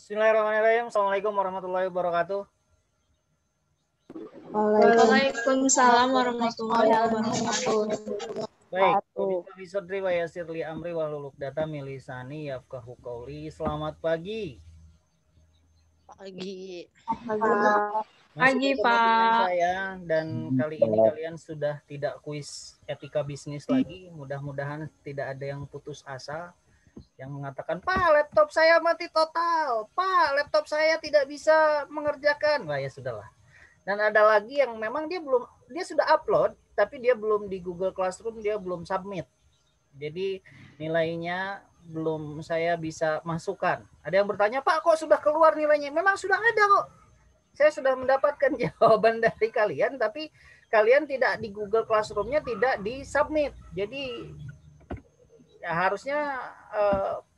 Bismillahirrahmanirrahim. Assalamualaikum warahmatullahi wabarakatuh. Waalaikumsalam warahmatullahi wabarakatuh. Baik, Wabillahi sodri wa yasir li amri wahlul 'uqdatam min lisani yafqahu qawli. Selamat pagi. Pagi. Masih Pagi, ketemu dengan Pak. saya dan kali ini kalian sudah tidak kuis etika bisnis lagi. Mudah-mudahan tidak ada yang putus asa yang mengatakan, "Pak, laptop saya mati total. Pak, laptop saya tidak bisa mengerjakan." Wah, ya sudahlah. Dan ada lagi yang memang dia sudah upload tapi dia belum di Google Classroom, dia belum submit. Jadi nilainya belum saya bisa masukkan. Ada yang bertanya, "Pak, kok sudah keluar nilainya?" Memang sudah ada kok. Saya sudah mendapatkan jawaban dari kalian, tapi kalian tidak di Google Classroom-nya tidak di submit. Jadi ya harusnya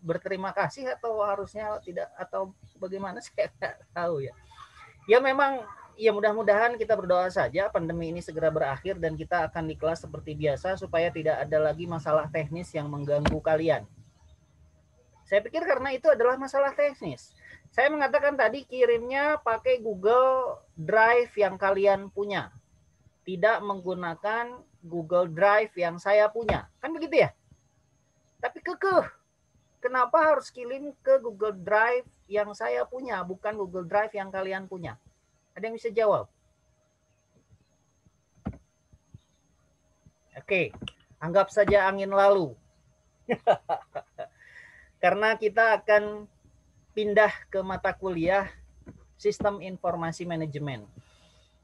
berterima kasih atau harusnya tidak atau bagaimana saya tidak tahu ya. Ya memang ya mudah-mudahan kita berdoa saja pandemi ini segera berakhir dan kita akan di kelas seperti biasa supaya tidak ada lagi masalah teknis yang mengganggu kalian. Saya pikir karena itu adalah masalah teknis. Saya mengatakan tadi kirimnya pakai Google Drive yang kalian punya. Tidak menggunakan Google Drive yang saya punya. Kan begitu ya? Tapi kenapa harus kirim ke Google Drive yang saya punya, bukan Google Drive yang kalian punya? Ada yang bisa jawab? Oke, anggap saja angin lalu. Karena kita akan pindah ke mata kuliah Sistem Informasi Manajemen.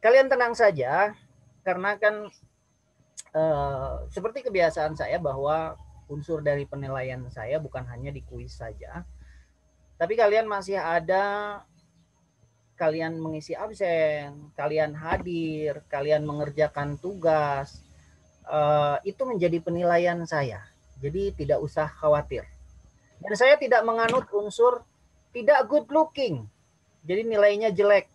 Kalian tenang saja, karena kan seperti kebiasaan saya bahwa unsur dari penilaian saya bukan hanya di kuis saja, tapi kalian masih ada, kalian mengisi absen, kalian hadir, kalian mengerjakan tugas, itu menjadi penilaian saya. Jadi tidak usah khawatir. Dan saya tidak menganut unsur tidak good looking, jadi nilainya jelek.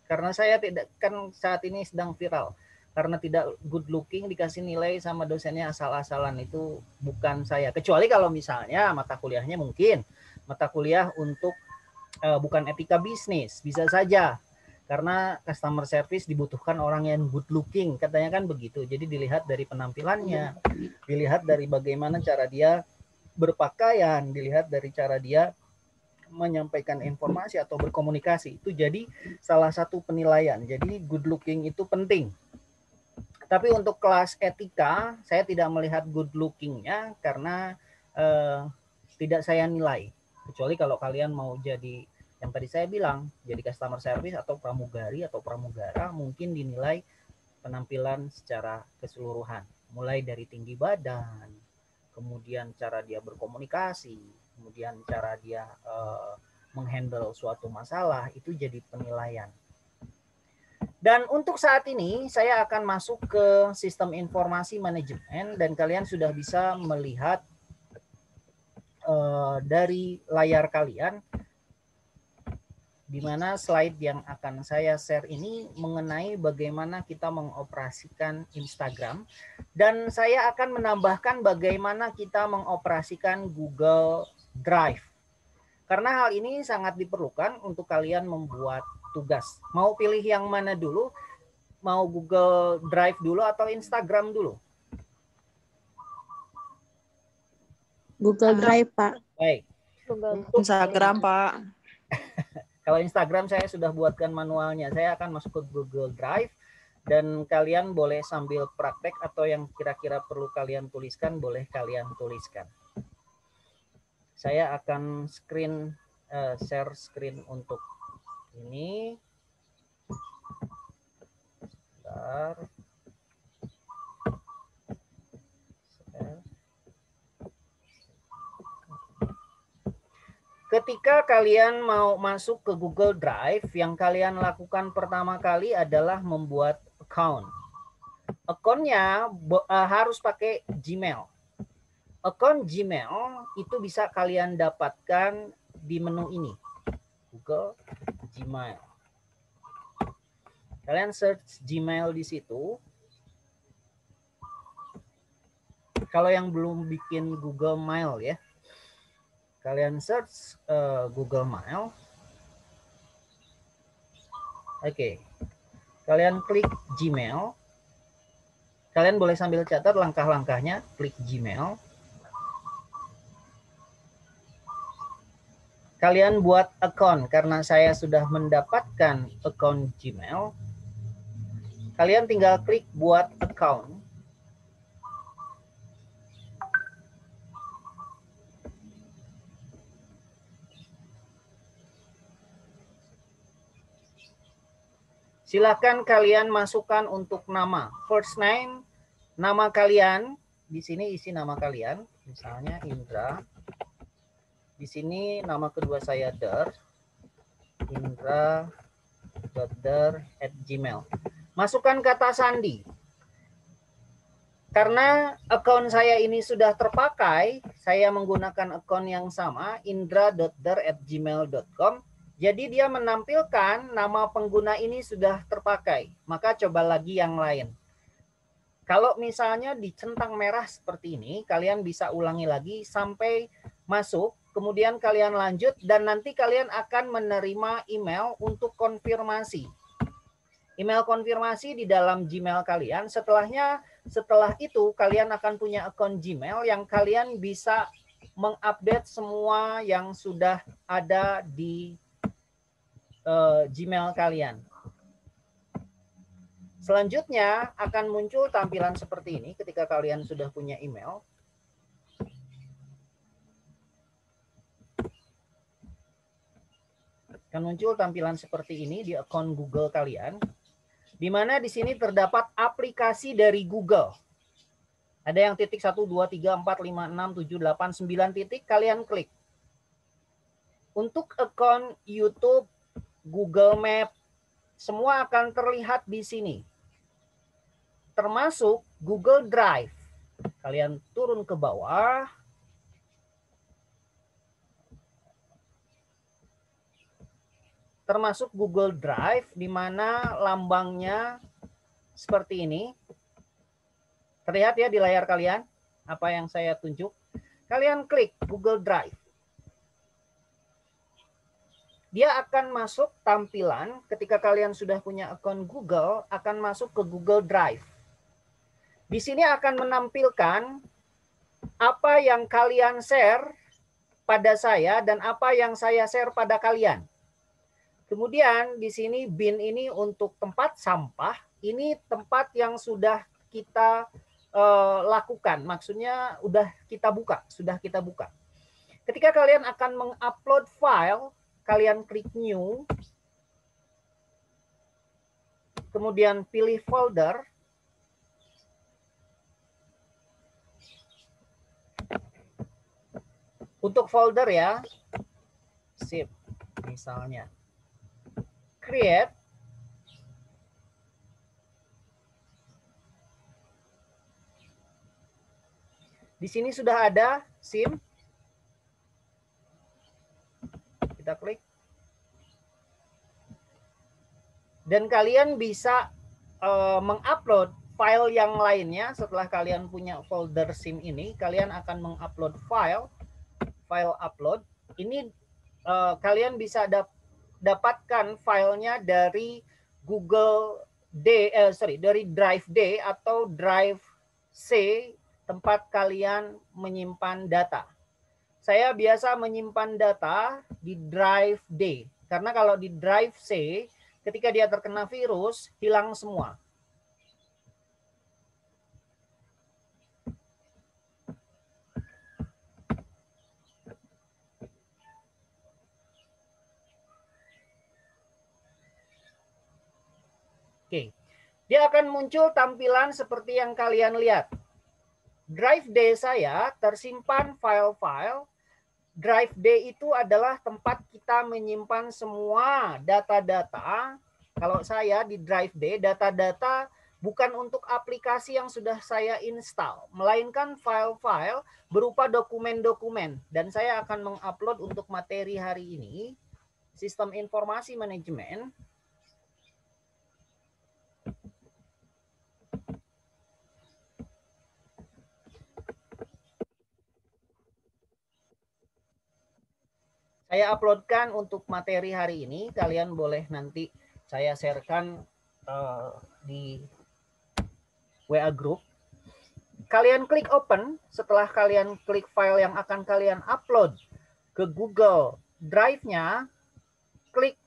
Karena saya tidak, kan saat ini sedang viral. Karena tidak good looking dikasih nilai sama dosennya asal-asalan, itu bukan saya. Kecuali kalau misalnya mata kuliahnya mungkin mata kuliah untuk bukan etika bisnis, bisa saja. Karena customer service dibutuhkan orang yang good looking, katanya kan begitu. Jadi dilihat dari penampilannya, dilihat dari bagaimana cara dia berpakaian, dilihat dari cara dia menyampaikan informasi atau berkomunikasi. Itu jadi salah satu penilaian. Jadi good looking itu penting. Tapi untuk kelas etika, saya tidak melihat good lookingnya karena tidak saya nilai. Kecuali kalau kalian mau jadi yang tadi saya bilang, jadi customer service atau pramugari atau pramugara, mungkin dinilai penampilan secara keseluruhan. Mulai dari tinggi badan, kemudian cara dia berkomunikasi, kemudian cara dia menghandle suatu masalah, itu jadi penilaian. Dan untuk saat ini saya akan masuk ke sistem informasi manajemen dan kalian sudah bisa melihat dari layar kalian di mana slide yang akan saya share ini mengenai bagaimana kita mengoperasikan Instagram, dan saya akan menambahkan bagaimana kita mengoperasikan Google Drive. Karena hal ini sangat diperlukan untuk kalian membuat tugas. Mau pilih yang mana dulu? Mau Google Drive dulu atau Instagram dulu? Google Drive, Pak. Baik. Instagram, Pak. Kalau Instagram saya sudah buatkan manualnya. Saya akan masuk ke Google Drive dan kalian boleh sambil praktek atau yang kira-kira perlu kalian tuliskan boleh kalian tuliskan. Saya akan share screen untuk ini. Bentar. Ketika kalian mau masuk ke Google Drive, yang kalian lakukan pertama kali adalah membuat account. Account-nya harus pakai Gmail. Account Gmail itu bisa kalian dapatkan di menu ini, Google Gmail. Kalian search Gmail di situ. Kalau yang belum bikin Google Mail ya, kalian search Google Mail, Oke. Kalian klik Gmail. Kalian boleh sambil catat langkah-langkahnya. Klik Gmail. Kalian buat account karena saya sudah mendapatkan account Gmail. Kalian tinggal klik buat account. Silakan kalian masukkan untuk nama. First name, nama kalian. Di sini isi nama kalian. Misalnya Indra. Di sini nama kedua saya Der. Indra.der@gmail. Masukkan kata sandi. Karena akun saya ini sudah terpakai, saya menggunakan akun yang sama, indra.der@gmail.com. Jadi dia menampilkan nama pengguna ini sudah terpakai. Maka coba lagi yang lain. Kalau misalnya dicentang merah seperti ini, kalian bisa ulangi lagi sampai masuk. Kemudian kalian lanjut dan nanti kalian akan menerima email untuk konfirmasi. Email konfirmasi di dalam Gmail kalian. Setelah itu kalian akan punya akun Gmail yang kalian bisa mengupdate semua yang sudah ada di Gmail kalian. Selanjutnya akan muncul tampilan seperti ini ketika kalian sudah punya email. Akan muncul tampilan seperti ini di akun Google kalian. Di mana di sini terdapat aplikasi dari Google. Ada yang titik 1, 2, 3, 4, 5, 6, 7, 8, 9 titik, kalian klik. Untuk akun YouTube, Google Map, semua akan terlihat di sini. Termasuk Google Drive. Kalian turun ke bawah. Termasuk Google Drive, di mana lambangnya seperti ini. Terlihat ya di layar kalian apa yang saya tunjuk. Kalian klik Google Drive. Dia akan masuk tampilan ketika kalian sudah punya akun Google, akan masuk ke Google Drive. Di sini akan menampilkan apa yang kalian share pada saya dan apa yang saya share pada kalian. Kemudian di sini bin ini untuk tempat sampah, ini tempat yang sudah kita lakukan, maksudnya sudah kita buka. Ketika kalian akan mengupload file, kalian klik new, kemudian pilih folder, untuk folder ya, sip, misalnya create. Di sini sudah ada SIM. Kita klik. Dan kalian bisa mengupload file yang lainnya setelah kalian punya folder SIM ini. Kalian akan mengupload file upload. Ini kalian bisa dapatkan filenya dari dari Drive D atau Drive C, tempat kalian menyimpan data. Saya biasa menyimpan data di Drive D. Karena kalau di Drive C, ketika dia terkena virus, hilang semua. Oke. Dia akan muncul tampilan seperti yang kalian lihat. Drive D saya tersimpan file-file. Drive D itu adalah tempat kita menyimpan semua data-data. Kalau saya di Drive D, data-data bukan untuk aplikasi yang sudah saya install, melainkan file-file berupa dokumen-dokumen. Dan saya akan mengupload untuk materi hari ini, Sistem Informasi Manajemen. Saya uploadkan untuk materi hari ini. Kalian boleh nanti saya sharekan di WA group. Kalian klik open, setelah kalian klik file yang akan kalian upload ke Google Drive-nya, klik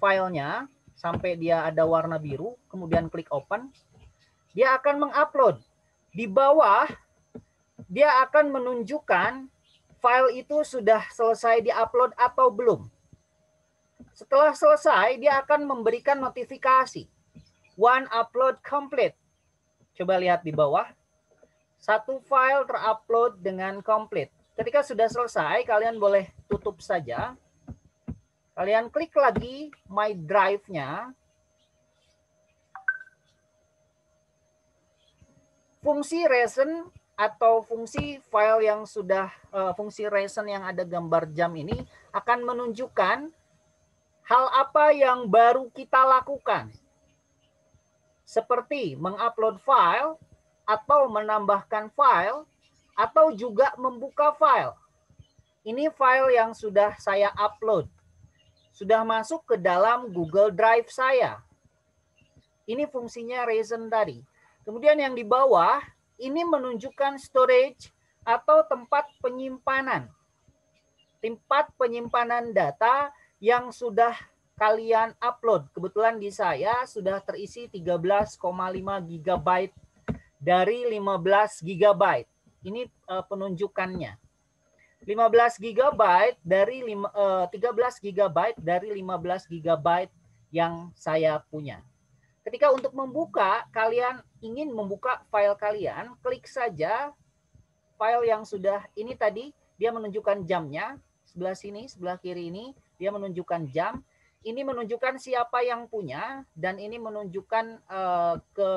filenya sampai dia ada warna biru, kemudian klik open, dia akan mengupload. Di bawah, dia akan menunjukkan file itu sudah selesai diupload atau belum. Setelah selesai, dia akan memberikan notifikasi. One upload complete. Coba lihat di bawah. Satu file terupload dengan complete. Ketika sudah selesai, kalian boleh tutup saja. Kalian klik lagi My Drive-nya. Fungsi recent atau fungsi file yang sudah, fungsi recent yang ada gambar jam ini akan menunjukkan hal apa yang baru kita lakukan. Seperti mengupload file, atau menambahkan file, atau juga membuka file. Ini file yang sudah saya upload. Sudah masuk ke dalam Google Drive saya. Ini fungsinya recent tadi. Kemudian yang di bawah, ini menunjukkan storage atau tempat penyimpanan. Tempat penyimpanan data yang sudah kalian upload. Kebetulan di saya sudah terisi 13,5 GB dari 15 GB. Ini penunjukannya. 15 GB dari 13 GB dari 15 GB yang saya punya. Ketika untuk membuka, kalian ingin membuka file kalian, klik saja file yang sudah ini tadi, dia menunjukkan jamnya. Sebelah sini, sebelah kiri ini, dia menunjukkan jam. Ini menunjukkan siapa yang punya, dan ini menunjukkan ke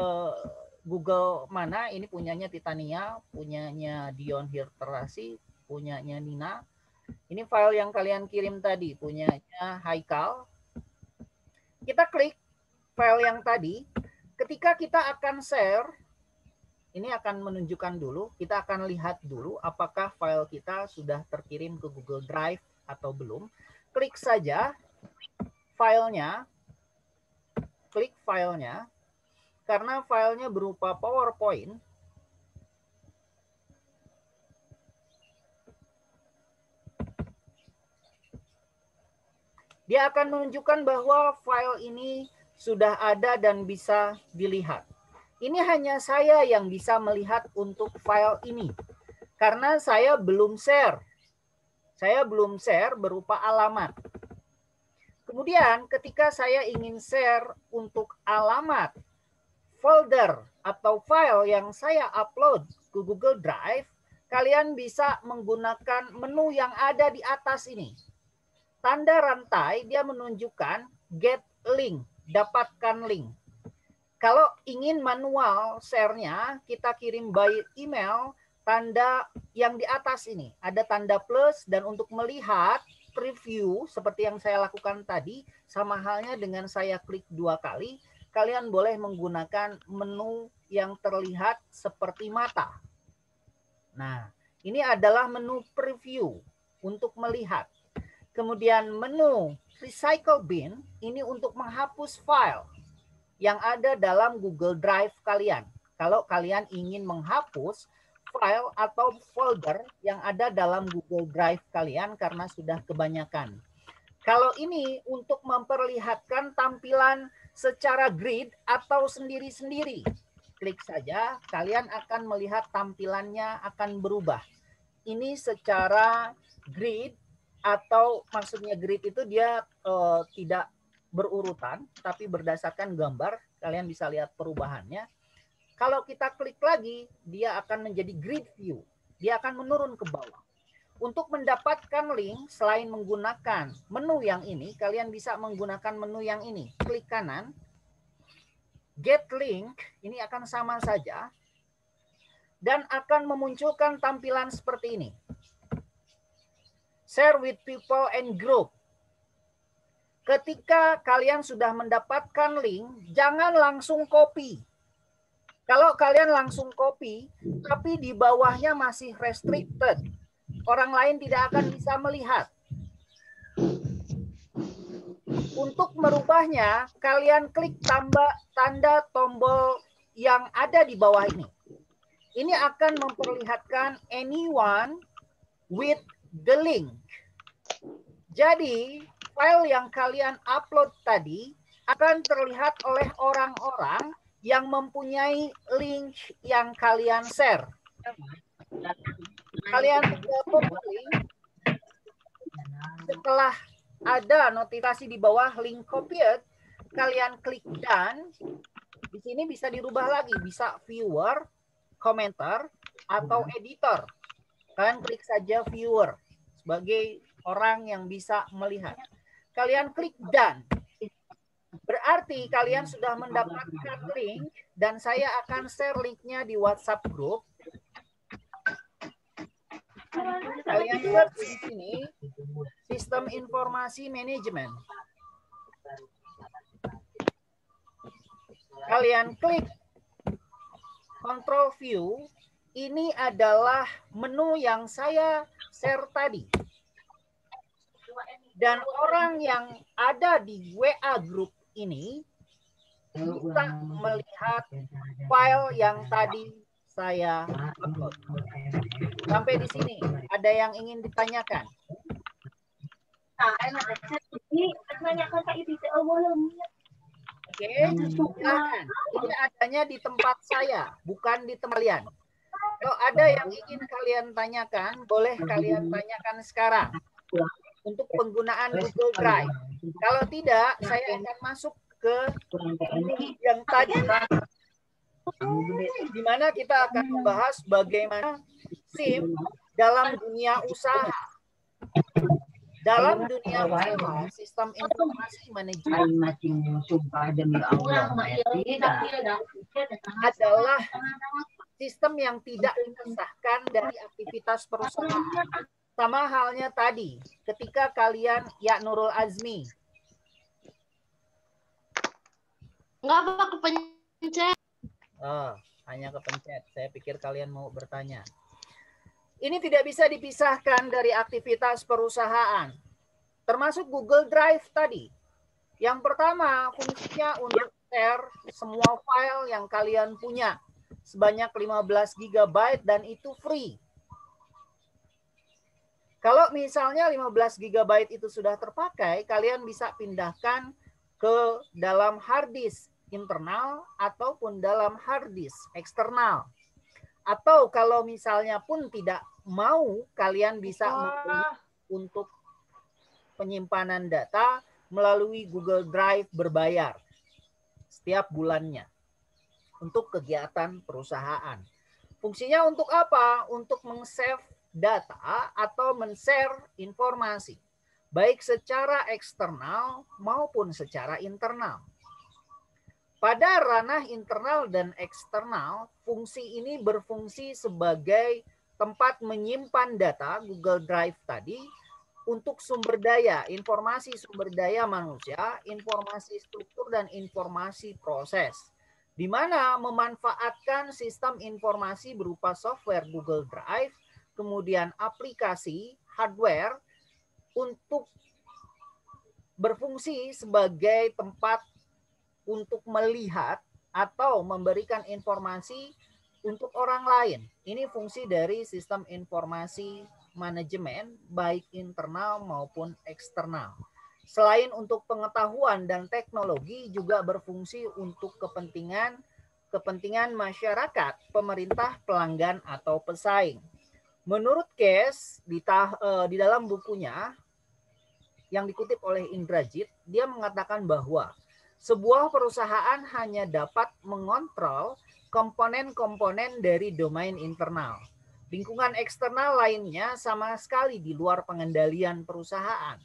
Google mana. Ini punyanya Titania, punyanya Dion Hirterasi, punyanya Nina. Ini file yang kalian kirim tadi, punyanya Haikal. Kita klik file yang tadi. Ketika kita akan share, ini akan menunjukkan dulu, kita akan lihat dulu apakah file kita sudah terkirim ke Google Drive atau belum. Klik saja filenya, klik filenya, karena filenya berupa PowerPoint. Dia akan menunjukkan bahwa file ini sudah ada dan bisa dilihat. Ini hanya saya yang bisa melihat untuk file ini. Karena saya belum share. Saya belum share berupa alamat. Kemudian ketika saya ingin share untuk alamat folder atau file yang saya upload ke Google Drive, kalian bisa menggunakan menu yang ada di atas ini. Tanda rantai dia menunjukkan get link, dapatkan link. Kalau ingin manual share-nya, kita kirim by email, tanda yang di atas ini. Ada tanda plus, dan untuk melihat preview seperti yang saya lakukan tadi, sama halnya dengan saya klik 2 kali, kalian boleh menggunakan menu yang terlihat seperti mata. Nah, ini adalah menu preview untuk melihat. Kemudian menu recycle bin, ini untuk menghapus file yang ada dalam Google Drive kalian. Kalau kalian ingin menghapus file atau folder yang ada dalam Google Drive kalian karena sudah kebanyakan. Kalau ini untuk memperlihatkan tampilan secara grid atau sendiri-sendiri. Klik saja, kalian akan melihat tampilannya akan berubah. Ini secara grid, atau maksudnya grid itu dia tidak berurutan, tapi berdasarkan gambar, kalian bisa lihat perubahannya. Kalau kita klik lagi, dia akan menjadi grid view. Dia akan menurun ke bawah. Untuk mendapatkan link, selain menggunakan menu yang ini, kalian bisa menggunakan menu yang ini. Klik kanan, get link, ini akan sama saja, dan akan memunculkan tampilan seperti ini. Share with people and group. Ketika kalian sudah mendapatkan link, jangan langsung copy. Kalau kalian langsung copy, tapi di bawahnya masih restricted, orang lain tidak akan bisa melihat. Untuk merubahnya, kalian klik tanda tombol yang ada di bawah ini. Ini akan memperlihatkan anyone with the link. Jadi, file yang kalian upload tadi akan terlihat oleh orang-orang yang mempunyai link yang kalian share. Kalian tinggal link. Setelah ada notifikasi di bawah link copied, kalian klik done. Di sini bisa dirubah lagi, bisa viewer, komentar, atau editor. Kalian klik saja viewer sebagai orang yang bisa melihat. Kalian klik done. Berarti kalian sudah mendapatkan link dan saya akan share linknya di WhatsApp group. Kalian search di sini sistem informasi manajemen. Kalian klik Control View. Ini adalah menu yang saya share tadi. Dan orang yang ada di WA group ini bisa melihat file yang tadi saya upload. Sampai di sini, ada yang ingin ditanyakan? Oke, silakan. Ini adanya di tempat saya, bukan di tempat kalian. Kalau ada yang ingin kalian tanyakan, boleh kalian tanyakan sekarang untuk penggunaan Google Drive. Kalau tidak, saya akan masuk ke yang tadi, di mana kita akan membahas bagaimana SIM dalam dunia usaha. Dalam dunia usaha, sistem informasi manajemen adalah sistem yang tidak dipisahkan dari aktivitas perusahaan. Sama halnya tadi, ketika kalian, ya Nurul Azmi. Enggak, Pak, kepencet. Oh, hanya kepencet. Saya pikir kalian mau bertanya. Ini tidak bisa dipisahkan dari aktivitas perusahaan. Termasuk Google Drive tadi. Yang pertama, fungsinya untuk share semua file yang kalian punya. Sebanyak 15 GB dan itu free. Kalau misalnya 15 GB itu sudah terpakai, kalian bisa pindahkan ke dalam hard disk internal ataupun dalam hard disk eksternal. Atau kalau misalnya pun tidak mau, kalian bisa memilih untuk penyimpanan data melalui Google Drive berbayar setiap bulannya untuk kegiatan perusahaan. Fungsinya untuk apa? Untuk meng-save data atau men-share informasi, baik secara eksternal maupun secara internal. Pada ranah internal dan eksternal, fungsi ini berfungsi sebagai tempat menyimpan data Google Drive tadi untuk sumber daya, informasi sumber daya manusia, informasi struktur, dan informasi proses. Di mana memanfaatkan sistem informasi berupa software Google Drive, kemudian aplikasi, hardware, untuk berfungsi sebagai tempat untuk melihat atau memberikan informasi untuk orang lain. Ini fungsi dari sistem informasi manajemen, baik internal maupun eksternal. Selain untuk pengetahuan dan teknologi, juga berfungsi untuk kepentingan masyarakat, pemerintah, pelanggan, atau pesaing. Menurut Case, di dalam bukunya yang dikutip oleh Indrajit, dia mengatakan bahwa sebuah perusahaan hanya dapat mengontrol komponen-komponen dari domain internal. Lingkungan eksternal lainnya sama sekali di luar pengendalian perusahaan.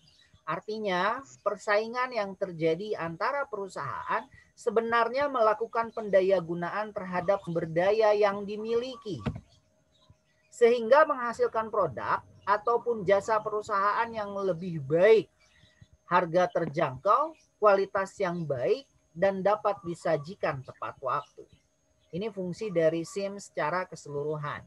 Artinya, persaingan yang terjadi antara perusahaan sebenarnya melakukan pendayagunaan terhadap sumber daya yang dimiliki, sehingga menghasilkan produk ataupun jasa perusahaan yang lebih baik, harga terjangkau, kualitas yang baik, dan dapat disajikan tepat waktu. Ini fungsi dari SIM secara keseluruhan.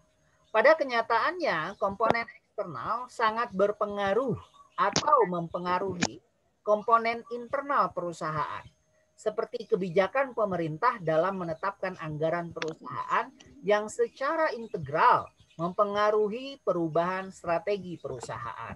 Pada kenyataannya, komponen eksternal sangat berpengaruh atau mempengaruhi komponen internal perusahaan, seperti kebijakan pemerintah dalam menetapkan anggaran perusahaan yang secara integral mempengaruhi perubahan strategi perusahaan.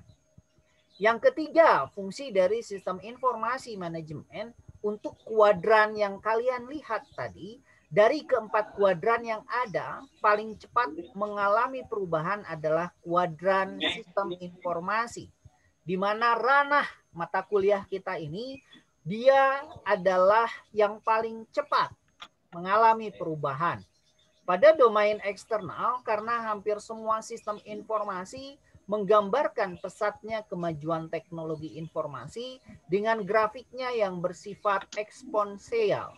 Yang ketiga, fungsi dari sistem informasi manajemen untuk kuadran yang kalian lihat tadi, dari keempat kuadran yang ada, paling cepat mengalami perubahan adalah kuadran sistem informasi, di mana ranah mata kuliah kita ini, dia adalah yang paling cepat mengalami perubahan. Pada domain eksternal, karena hampir semua sistem informasi menggambarkan pesatnya kemajuan teknologi informasi dengan grafiknya yang bersifat eksponensial.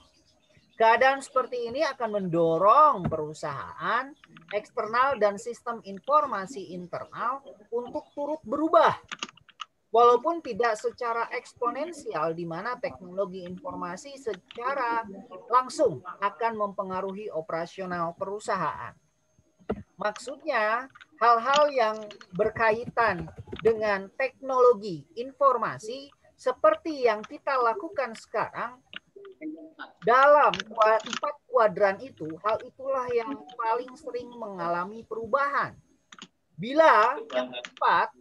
Keadaan seperti ini akan mendorong perusahaan, eksternal, dan sistem informasi internal untuk turut berubah. Walaupun tidak secara eksponensial, di mana teknologi informasi secara langsung akan mempengaruhi operasional perusahaan. Maksudnya, hal-hal yang berkaitan dengan teknologi informasi seperti yang kita lakukan sekarang dalam 4 kuadran itu, hal itulah yang paling sering mengalami perubahan. Bila yang keempat,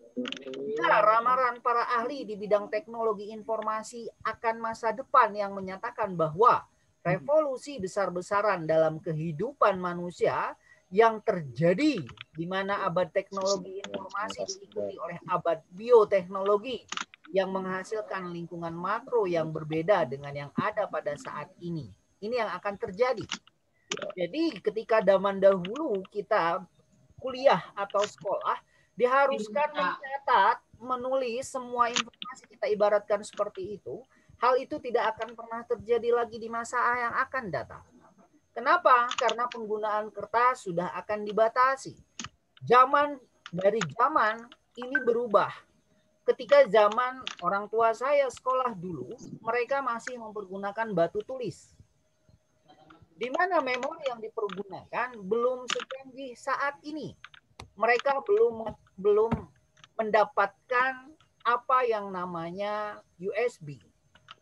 bila ramalan para ahli di bidang teknologi informasi akan masa depan yang menyatakan bahwa revolusi besar-besaran dalam kehidupan manusia yang terjadi di mana abad teknologi informasi diikuti oleh abad bioteknologi yang menghasilkan lingkungan makro yang berbeda dengan yang ada pada saat ini. Ini yang akan terjadi. Jadi ketika zaman dahulu kita kuliah atau sekolah diharuskan mencatat, menulis semua informasi, kita ibaratkan seperti itu, hal itu tidak akan pernah terjadi lagi di masa yang akan datang. Kenapa? Karena penggunaan kertas sudah akan dibatasi. Dari zaman ini berubah. Ketika zaman orang tua saya sekolah dulu, mereka masih mempergunakan batu tulis. Di mana memori yang dipergunakan belum secanggih saat ini. Mereka belum mendapatkan apa yang namanya USB,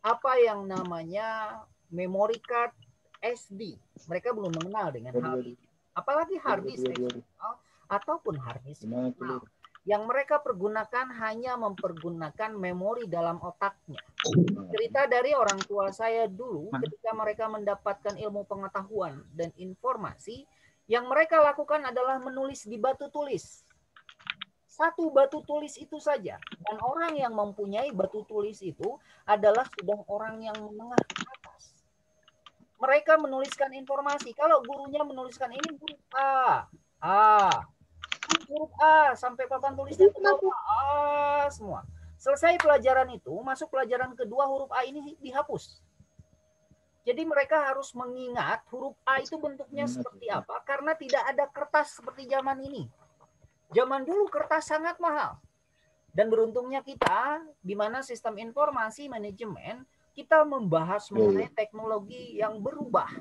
apa yang namanya memory card SD. Mereka belum mengenal dengan hal ini. Apalagi hard disk eksternal ataupun hard disk internal. Yang mereka pergunakan hanya mempergunakan memori dalam otaknya. Cerita dari orang tua saya dulu ketika mereka mendapatkan ilmu pengetahuan dan informasi, yang mereka lakukan adalah menulis di batu tulis. Satu batu tulis itu saja. Dan orang yang mempunyai batu tulis itu adalah sudah orang yang menengah ke atas. Mereka menuliskan informasi. Kalau gurunya menuliskan ini huruf huruf A sampai papan tulisnya ke bawah A semua. Selesai pelajaran itu, masuk pelajaran kedua, huruf A ini dihapus. Jadi mereka harus mengingat huruf A itu bentuknya seperti apa, karena tidak ada kertas seperti zaman ini. Zaman dulu kertas sangat mahal. Dan beruntungnya kita, di mana sistem informasi manajemen, kita membahas mengenai teknologi yang berubah.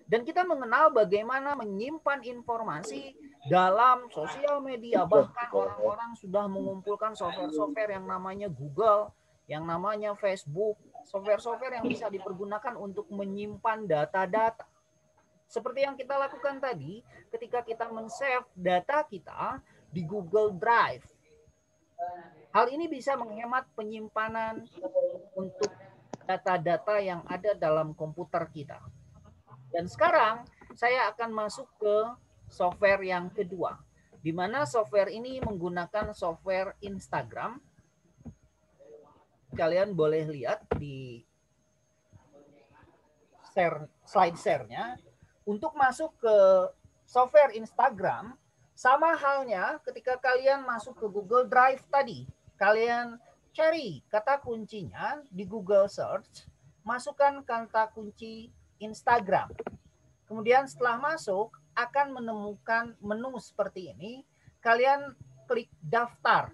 Dan kita mengenal bagaimana menyimpan informasi dalam sosial media. Bahkan orang-orang sudah mengumpulkan software-software yang namanya Google, yang namanya Facebook, software-software yang bisa dipergunakan untuk menyimpan data-data. Seperti yang kita lakukan tadi, ketika kita men-save data kita di Google Drive. Hal ini bisa menghemat penyimpanan untuk data-data yang ada dalam komputer kita. Dan sekarang saya akan masuk ke software yang kedua, di mana software ini menggunakan software Instagram. Kalian boleh lihat di slide share-nya. Untuk masuk ke software Instagram, sama halnya ketika kalian masuk ke Google Drive tadi. Kalian cari kata kuncinya di Google Search, masukkan kata kunci Instagram. Kemudian setelah masuk, akan menemukan menu seperti ini. Kalian klik daftar.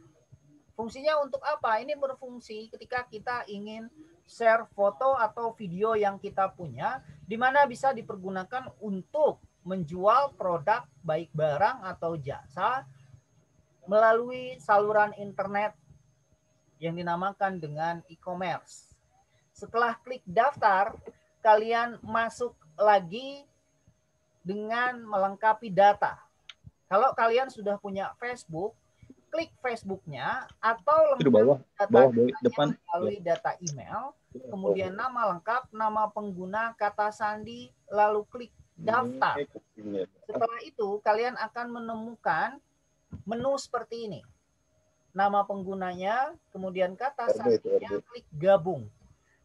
Fungsinya untuk apa? Ini berfungsi ketika kita ingin share foto atau video yang kita punya, di mana bisa dipergunakan untuk menjual produk baik barang atau jasa melalui saluran internet yang dinamakan dengan e-commerce. Setelah klik daftar, kalian masuk lagi dengan melengkapi data. Kalau kalian sudah punya Facebook, klik Facebooknya atau lengkapi data depan melalui data email, kemudian nama lengkap, nama pengguna, kata sandi, lalu klik daftar. Setelah itu kalian akan menemukan menu seperti ini. Nama penggunanya, kemudian kata sandinya, klik gabung.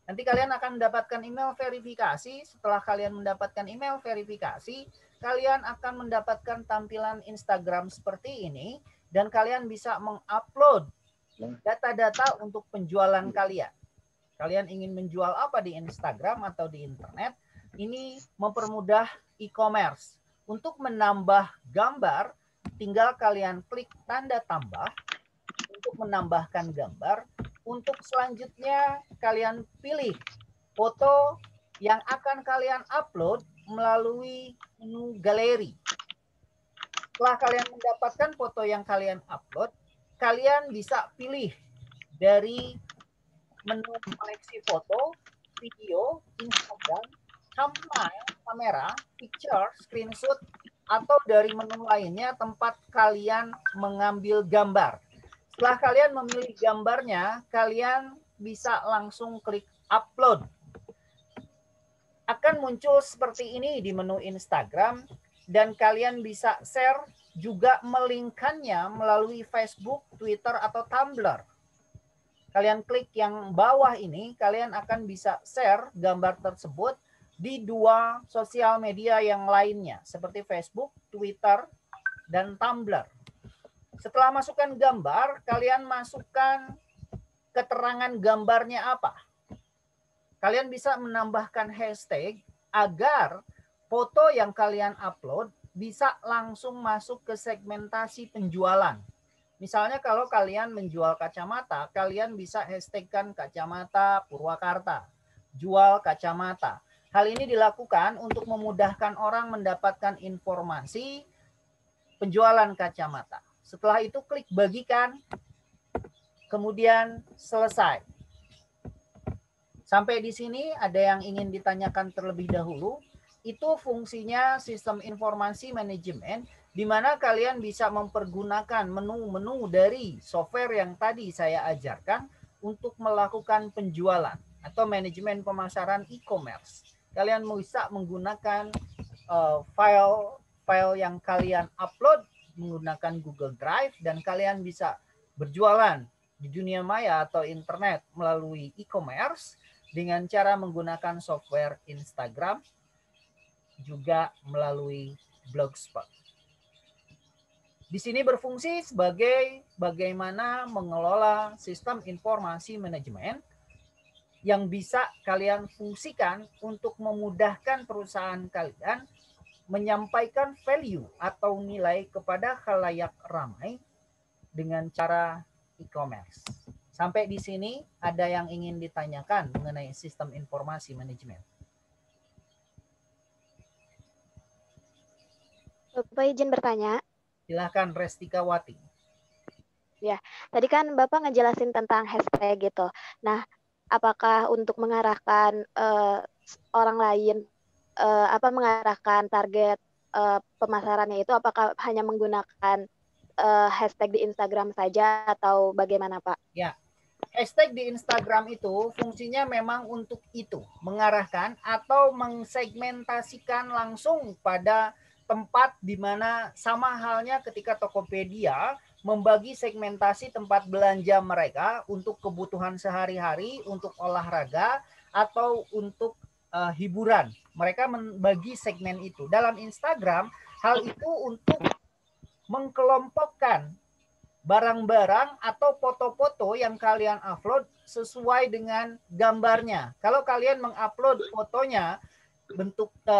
Nanti kalian akan mendapatkan email verifikasi. Setelah kalian mendapatkan email verifikasi, kalian akan mendapatkan tampilan Instagram seperti ini. Dan kalian bisa mengupload data-data untuk penjualan kalian. Kalian ingin menjual apa di Instagram atau di internet, ini mempermudah e-commerce. Untuk menambah gambar, tinggal kalian klik tanda tambah untuk menambahkan gambar. Untuk selanjutnya, kalian pilih foto yang akan kalian upload melalui menu galeri. Setelah kalian mendapatkan foto yang kalian upload, kalian bisa pilih dari menu koleksi foto, video, Instagram, thumbnail, kamera, picture, screenshot, atau dari menu lainnya tempat kalian mengambil gambar. Setelah kalian memilih gambarnya, kalian bisa langsung klik upload. Akan muncul seperti ini di menu Instagram. Dan kalian bisa share juga melinkkannya melalui Facebook, Twitter, atau Tumblr. Kalian klik yang bawah ini, kalian akan bisa share gambar tersebut di 2 sosial media yang lainnya, seperti Facebook, Twitter, dan Tumblr. Setelah masukkan gambar, kalian masukkan keterangan gambarnya apa. Kalian bisa menambahkan hashtag agar foto yang kalian upload bisa langsung masuk ke segmentasi penjualan. Misalnya kalau kalian menjual kacamata, kalian bisa hashtagkan kacamata Purwakarta, jual kacamata. Hal ini dilakukan untuk memudahkan orang mendapatkan informasi penjualan kacamata. Setelah itu klik bagikan, kemudian selesai. Sampai di sini ada yang ingin ditanyakan terlebih dahulu. Itu fungsinya sistem informasi manajemen, di mana kalian bisa mempergunakan menu-menu dari software yang tadi saya ajarkan untuk melakukan penjualan atau manajemen pemasaran e-commerce. Kalian bisa menggunakan file yang kalian upload menggunakan Google Drive, dan kalian bisa berjualan di dunia maya atau internet melalui e-commerce dengan cara menggunakan software Instagram, juga melalui Blogspot. Di sini berfungsi sebagai bagaimana mengelola sistem informasi manajemen yang bisa kalian fungsikan untuk memudahkan perusahaan kalian menyampaikan value atau nilai kepada khalayak ramai dengan cara e-commerce. Sampai di sini ada yang ingin ditanyakan mengenai sistem informasi manajemen? Bapak izin bertanya. Silakan Restika Wati. Ya, tadi kan Bapak ngejelasin tentang hashtag gitu. Nah, apakah untuk mengarahkan orang lain, mengarahkan target pemasarannya itu, apakah hanya menggunakan hashtag di Instagram saja atau bagaimana, Pak? Ya, hashtag di Instagram itu fungsinya memang untuk itu, mengarahkan atau mengsegmentasikan langsung pada tempat di mana sama halnya ketika Tokopedia membagi segmentasi tempat belanja mereka untuk kebutuhan sehari-hari, untuk olahraga, atau untuk hiburan. Mereka membagi segmen itu. Dalam Instagram, hal itu untuk mengkelompokkan barang-barang atau foto-foto yang kalian upload sesuai dengan gambarnya. Kalau kalian mengupload fotonya,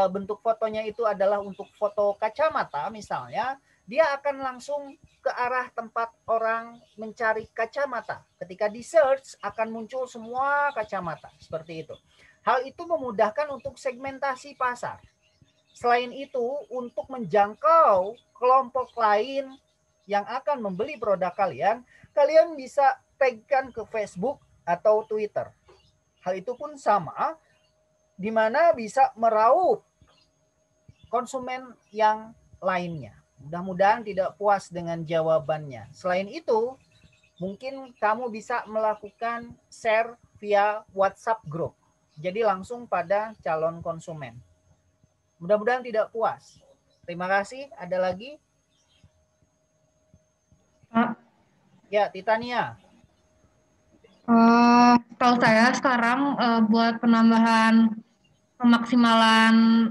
bentuk fotonya itu adalah untuk foto kacamata misalnya, dia akan langsung ke arah tempat orang mencari kacamata. Ketika di search akan muncul semua kacamata seperti itu. Hal itu memudahkan untuk segmentasi pasar. Selain itu, untuk menjangkau kelompok lain yang akan membeli produk kalian, kalian bisa tagkan ke Facebook atau Twitter. Hal itu pun sama, di mana bisa meraup konsumen yang lainnya. Mudah-mudahan tidak puas dengan jawabannya. Selain itu, mungkin kamu bisa melakukan share via WhatsApp group. Jadi langsung pada calon konsumen. Mudah-mudahan tidak puas. Terima kasih. Ada lagi? Pak, Ya, Titania. tahu saya sekarang buat penambahan pemaksimalan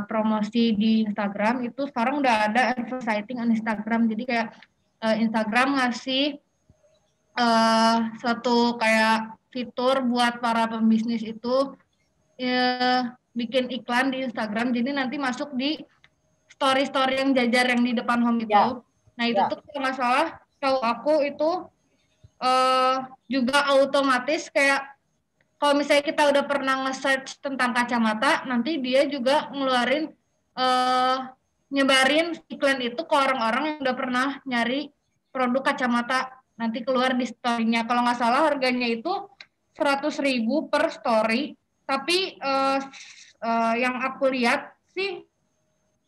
promosi di Instagram itu sekarang udah ada advertising on Instagram. Jadi kayak Instagram ngasih suatu kayak fitur buat para pembisnis itu bikin iklan di Instagram. Jadi nanti masuk di story-story yang jajar yang di depan home itu. Ya. Nah itu tuh kalau nggak salah, tahu aku itu juga otomatis kayak kalau misalnya kita udah pernah nge-search tentang kacamata, nanti dia juga ngeluarin nyebarin iklan itu ke orang-orang yang udah pernah nyari produk kacamata, nanti keluar di story-nya. Kalau nggak salah harganya itu 100.000 per story, tapi yang aku lihat sih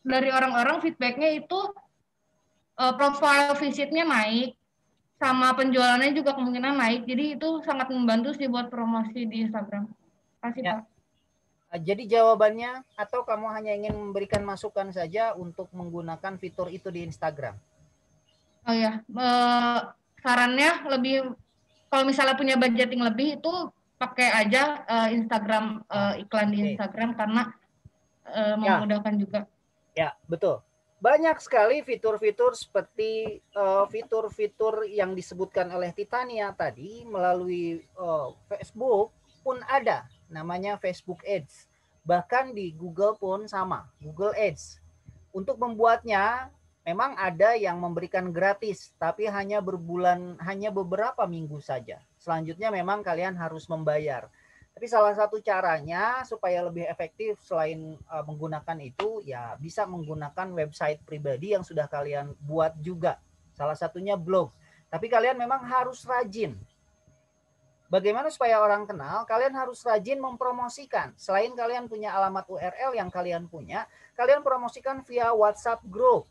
dari orang-orang feedbacknya itu profile visitnya naik, sama penjualannya juga kemungkinan naik. Jadi itu sangat membantu sih buat promosi di Instagram. Terima kasih, Ya. Pak. Jadi jawabannya, atau kamu hanya ingin memberikan masukan saja untuk menggunakan fitur itu di Instagram? Oh ya, sarannya lebih kalau misalnya punya budgeting lebih itu pakai aja Instagram, iklan di Instagram karena memudahkan juga. Ya, betul. Banyak sekali fitur-fitur seperti fitur-fitur yang disebutkan oleh Titania tadi melalui Facebook pun ada, namanya Facebook Ads. Bahkan di Google pun sama, Google Ads. Untuk membuatnya memang ada yang memberikan gratis, tapi hanya beberapa minggu saja. Selanjutnya memang kalian harus membayar. Tapi salah satu caranya supaya lebih efektif selain menggunakan itu, ya bisa menggunakan website pribadi yang sudah kalian buat juga. Salah satunya blog. Tapi kalian memang harus rajin. Bagaimana supaya orang kenal? Kalian harus rajin mempromosikan. Selain kalian punya alamat URL yang kalian punya, kalian promosikan via WhatsApp group.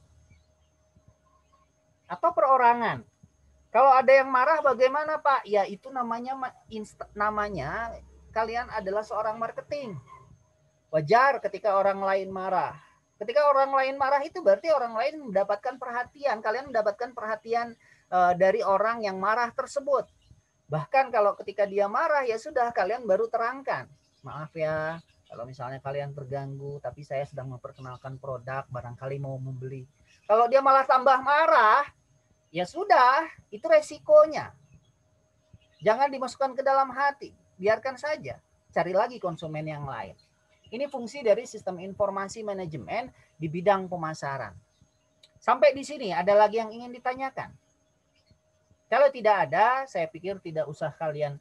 Atau perorangan. Kalau ada yang marah bagaimana, Pak? Ya itu namanya kalian adalah seorang marketing. Wajar ketika orang lain marah. Ketika orang lain marah itu berarti orang lain mendapatkan perhatian. Kalian mendapatkan perhatian dari orang yang marah tersebut. Bahkan kalau ketika dia marah ya sudah kalian baru terangkan. Maaf ya kalau misalnya kalian terganggu tapi saya sedang memperkenalkan produk barangkali mau membeli. Kalau dia malah tambah marah ya sudah itu resikonya. Jangan dimasukkan ke dalam hati. Biarkan saja, cari lagi konsumen yang lain. Ini fungsi dari sistem informasi manajemen di bidang pemasaran. Sampai di sini, ada lagi yang ingin ditanyakan? Kalau tidak ada, saya pikir tidak usah kalian,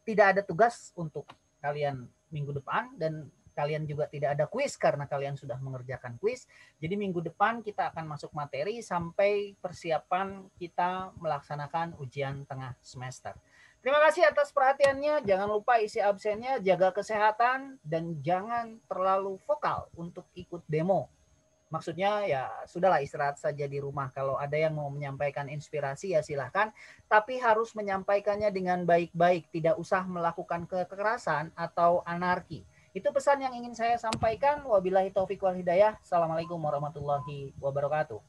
tidak ada tugas untuk kalian minggu depan, dan kalian juga tidak ada kuis karena kalian sudah mengerjakan kuis. Jadi minggu depan kita akan masuk materi sampai persiapan kita melaksanakan ujian tengah semester. Terima kasih atas perhatiannya. Jangan lupa isi absennya, jaga kesehatan, dan jangan terlalu vokal untuk ikut demo. Maksudnya ya sudahlah istirahat saja di rumah. Kalau ada yang mau menyampaikan inspirasi ya silahkan. Tapi harus menyampaikannya dengan baik-baik. Tidak usah melakukan kekerasan atau anarki. Itu pesan yang ingin saya sampaikan. Wabillahi taufiq wal hidayah. Assalamualaikum warahmatullahi wabarakatuh.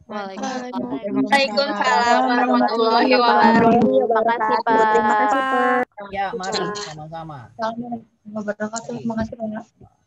Waalaikumsalam warahmatullahi wabarakatuh. Terima kasih, Pak. Terima kasih, Pak. Ya, mari sama-sama. Assalamualaikum warahmatullahi wabarakatuh. Terima kasih, Pak.